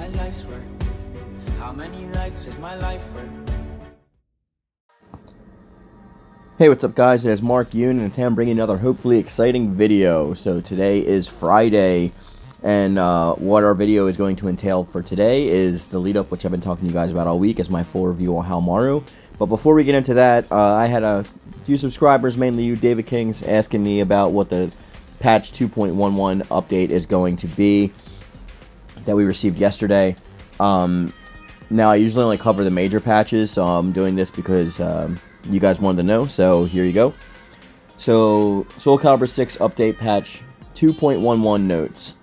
my life's work? How many likes is my life worth? Hey, what's up guys, it is Mark Yoon, and today I'm bringing another hopefully exciting video. So today is Friday, and what our video is going to entail for today is the lead up, which I've been talking to you guys about all week, is my full review on Haohmaru. But before we get into that, I had a few subscribers, mainly you David Kings, asking me about what the patch 2.11 update is going to be that we received yesterday. Now I usually only cover the major patches, so I'm doing this because you guys wanted to know, so here you go. So, SOULCALIBUR 6 Update Patch 2.11 notes.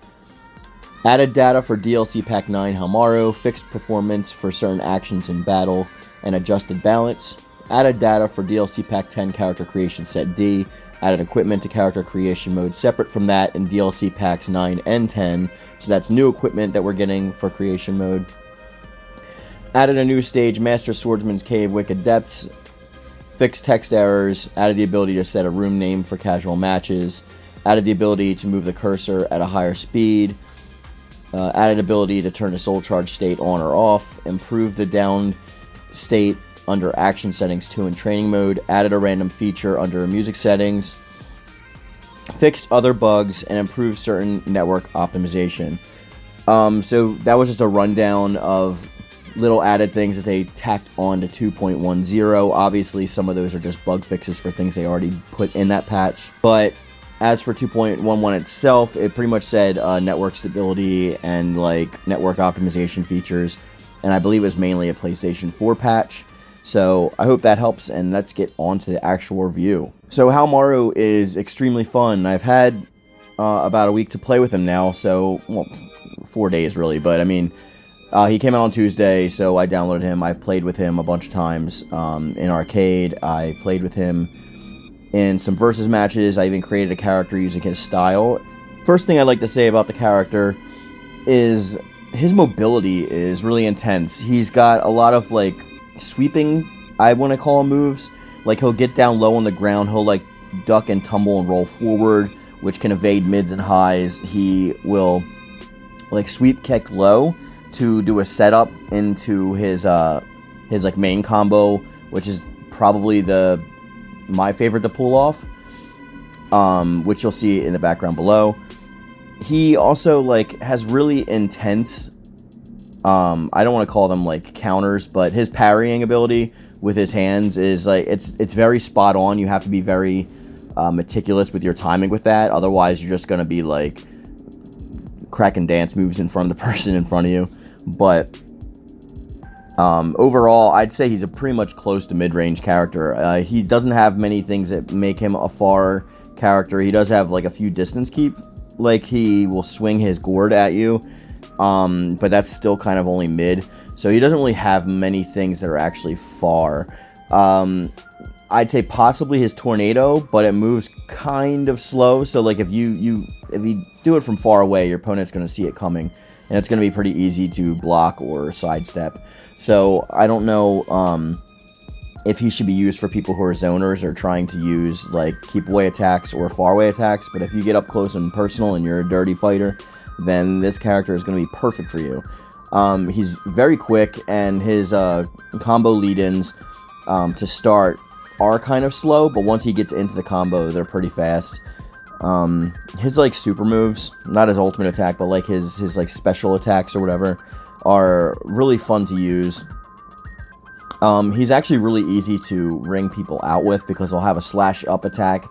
Added data for DLC Pack 9 Haohmaru, fixed performance for certain actions in battle, and adjusted balance. Added data for DLC Pack 10 Character Creation Set D. Added equipment to Character Creation Mode separate from that in DLC Packs 9 and 10. So that's new equipment that we're getting for Creation Mode. Added a new stage, Master Swordsman's Cave Wicked Depths. Fixed text errors, added the ability to set a room name for casual matches, added the ability to move the cursor at a higher speed, added ability to turn the soul charge state on or off, improved the downed state under action settings 2 in training mode, added a random feature under music settings, fixed other bugs, and improved certain network optimization. So that was just a rundown of little added things that they tacked on to 2.10. Obviously, some of those are just bug fixes for things they already put in that patch. But as for 2.11 itself, it pretty much said network stability and like network optimization features. And I believe it was mainly a PlayStation 4 patch. So I hope that helps, and let's get on to the actual review. So Haohmaru is extremely fun. I've had about a week to play with him now, so, well, 4 days really, but I mean, he came out on Tuesday, so I downloaded him. I played with him a bunch of times in arcade. I played with him in some versus matches. I even created a character using his style. First thing I'd like to say about the character is his mobility is really intense. He's got a lot of, like, sweeping, I want to call him, moves. Like, he'll get down low on the ground. He'll, like, duck and tumble and roll forward, which can evade mids and highs. He will, like, sweep kick low to do a setup into his like main combo, which is probably my favorite to pull off, which you'll see in the background below. He also like has really intense, I don't want to call them like counters, but his parrying ability with his hands is like it's very spot on. You have to be very meticulous with your timing with that, otherwise you're just gonna be like cracking dance moves in front of the person in front of you. But overall, I'd say he's a pretty much close to mid-range character. He doesn't have many things that make him a far character. He does have like a few distance keep, like he will swing his gourd at you, but that's still kind of only mid. So he doesn't really have many things that are actually far. I'd say possibly his tornado, but it moves kind of slow. So like if you do it from far away, your opponent's going to see it coming, and it's going to be pretty easy to block or sidestep. So I don't know if he should be used for people who are zoners or trying to use like keep away attacks or far away attacks. But if you get up close and personal and you're a dirty fighter, then this character is going to be perfect for you. He's very quick, and his combo lead-ins to start are kind of slow, but once he gets into the combo, they're pretty fast. His like super moves, not his ultimate attack, but like his like special attacks or whatever, are really fun to use. He's actually really easy to ring people out with because he'll have a slash up attack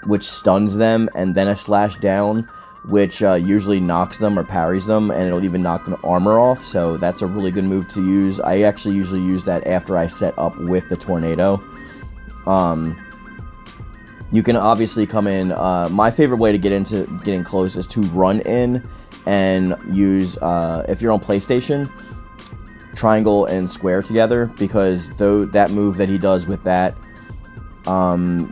which stuns them, and then a slash down which usually knocks them or parries them, and it'll even knock armor off. So that's a really good move to use. I actually usually use that after I set up with the tornado. You can obviously come in, my favorite way to get into getting close is to run in and use, if you're on PlayStation, triangle and square together, because that move that he does with that,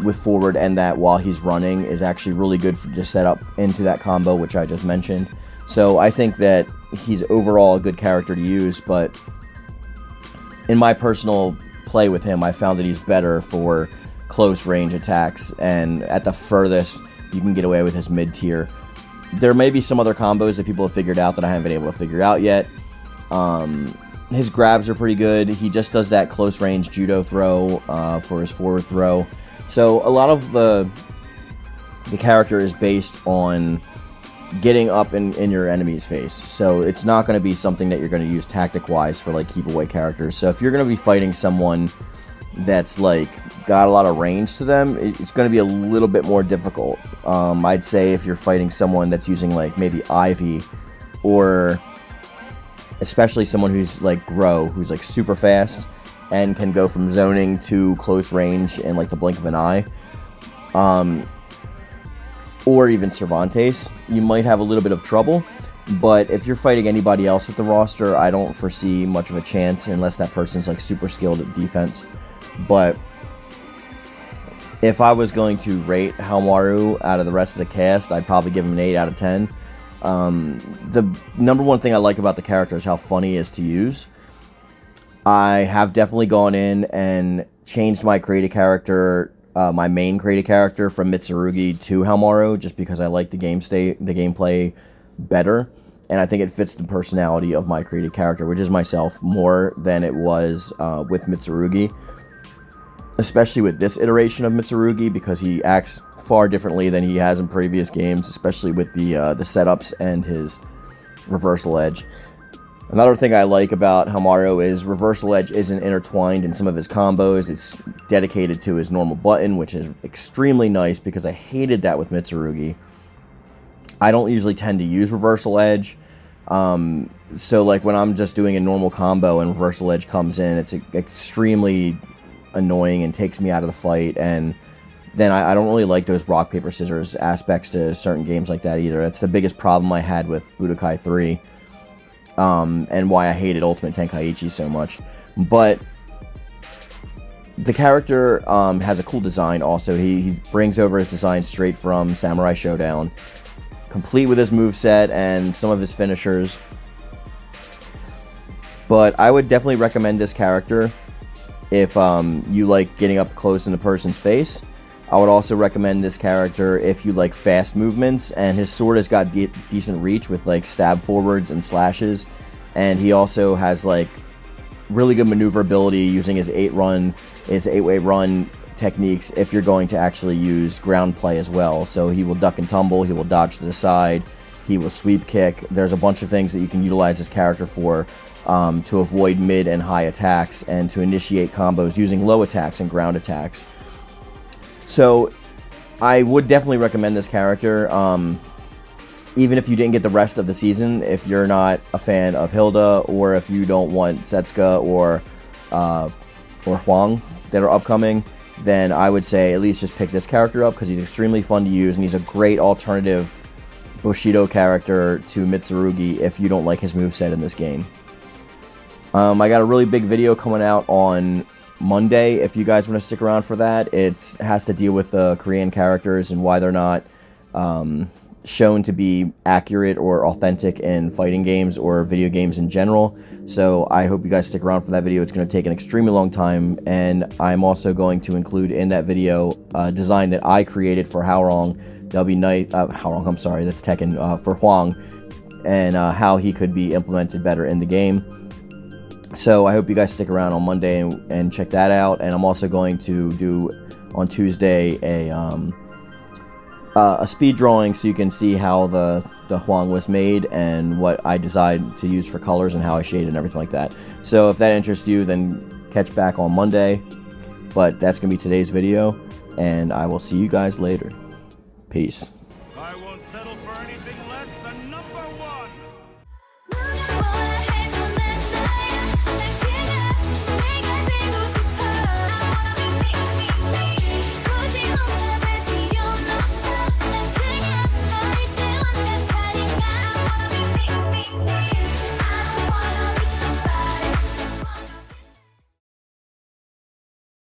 with forward and that while he's running is actually really good to set up into that combo, which I just mentioned. So I think that he's overall a good character to use, but in my personal play with him, I found that he's better for close range attacks, and at the furthest you can get away with his mid tier. There may be some other combos that people have figured out that I haven't been able to figure out yet, His grabs are pretty good. He just does that close range judo throw for his forward throw. So a lot of the character is based on getting up in your enemy's face. So it's not going to be something that you're going to use tactic-wise for, like, keep-away characters. So if you're going to be fighting someone that's, like, got a lot of range to them, it's going to be a little bit more difficult. I'd say if you're fighting someone that's using, like, maybe Ivy, or especially someone who's, like, Grow, who's, like, super fast and can go from zoning to close range in, like, the blink of an eye, or even Cervantes, you might have a little bit of trouble. But if you're fighting anybody else at the roster, I don't foresee much of a chance unless that person's, like, super skilled at defense. But if I was going to rate Haohmaru out of the rest of the cast, I'd probably give him an 8 out of 10. The number one thing I like about the character is how funny he is to use. I have definitely gone in and changed my creative character, my main creative character, from Mitsurugi to Haohmaru, just because I like the gameplay better, and I think it fits the personality of my creative character, which is myself, more than it was with Mitsurugi. Especially with this iteration of Mitsurugi, because he acts far differently than he has in previous games, especially with the setups and his reversal edge. Another thing I like about Haohmaru is reversal edge isn't intertwined in some of his combos. It's dedicated to his normal button, which is extremely nice because I hated that with Mitsurugi. I don't usually tend to use reversal edge. So, like, when I'm just doing a normal combo and reversal edge comes in, it's extremely annoying and takes me out of the fight, and then I don't really like those rock paper scissors aspects to certain games like that either. That's the biggest problem I had with Budokai 3, and why I hated Ultimate Tenkaichi so much. But the character has a cool design also. He brings over his design straight from Samurai Shodown, complete with his moveset and some of his finishers. But I would definitely recommend this character if you like getting up close in the person's face. I would also recommend this character if you like fast movements, and his sword has got decent reach with, like, stab forwards and slashes, and he also has, like, really good maneuverability using his 8-way run techniques if you're going to actually use ground play as well. So he will duck and tumble, he will dodge to the side, he will sweep kick. There's a bunch of things that you can utilize this character for, to avoid mid and high attacks and to initiate combos using low attacks and ground attacks. So I would definitely recommend this character, even if you didn't get the rest of the season. If you're not a fan of Hilda, or if you don't want Setsuka or Huang that are upcoming, then I would say at least just pick this character up, because he's extremely fun to use, and he's a great alternative Bushido character to Mitsurugi if you don't like his moveset in this game. I got a really big video coming out on Monday, if you guys want to stick around for that. It has to deal with the Korean characters and why they're not shown to be accurate or authentic in fighting games or video games in general. So I hope you guys stick around for that video. It's going to take an extremely long time, and I'm also going to include in that video a design that I created for Haorong. That'll be Haorong, I'm sorry, that's Tekken, for Huang, and how he could be implemented better in the game. So I hope you guys stick around on Monday and check that out. And I'm also going to do on Tuesday a speed drawing, so you can see how the Huang was made and what I decided to use for colors and how I shaded and everything like that. So if that interests you, then catch back on Monday. But that's going to be today's video, and I will see you guys later. Peace.